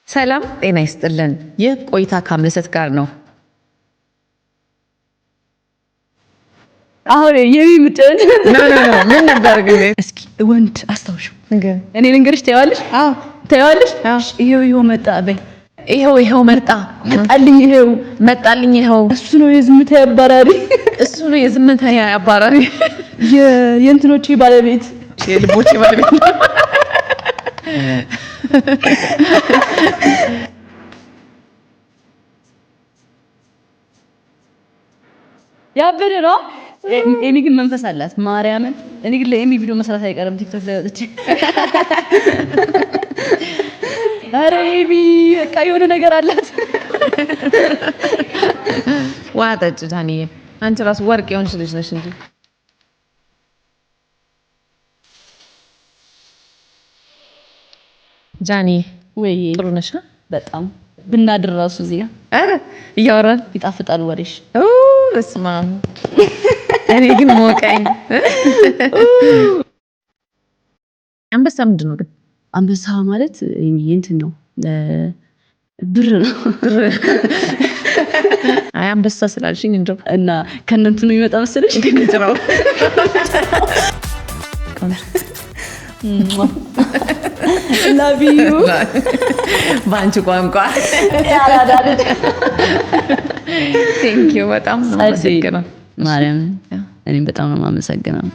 ሰላም ጤና ይስጥልን። ይህ ቆይታ ከአምለሰት ጋር ነው። አሁን የሚምጥን ምን ነበር ግን? እስኪ ወንድ አስታውሹ እኔ ልንገርሽ። ታያለሽ? አዎ ታያለሽ? ይሄው መጣ በይ። ይሄው መጣ መጣልኝ። ይሄው መጣልኝ። ይሄው እሱ ነው የዝምታ አባራሪ። እሱ ነው የዝምታ አባራሪ። የእንትኖቼ ባለቤት፣ የልቦቼ ባለቤት። ያበደ ነው። ኤሚ ግን መንፈስ አላት ማርያምን። እኔ ግን ለኤሚ ቪዲዮ መስራት አይቀርም ቲክቶክ ላይ ወጥቼ። ኧረ ኤሚ በቃ የሆነ ነገር አላት። ዋ ጠጭ ዳንዬ፣ አንቺ ራስ ወርቅ የሆንሽ ልጅ ነሽ እንጂ። ጃኒ ወይ ጥሩ ነሽ? በጣም ብናድር ራሱ እዚህ ጋር አረ እያወራን ይጣፍጣል ወሬሽ። በስመ አብ። እኔ ግን ሞቀኝ። አንበሳ ምንድን ነው ግን? አንበሳ ማለት እንትን ነው፣ ብር ነው። አይ አንበሳ ስላልሽኝ እንደው እና ከእነንትኑ ይመጣ መሰለሽ ግን ነው። ላቭ ዩ ባንቺ ቋንቋ። ያላዳለች ቴንክ ዩ በጣም ነው። ማርያም እኔም በጣም ነው የማመሰግነው።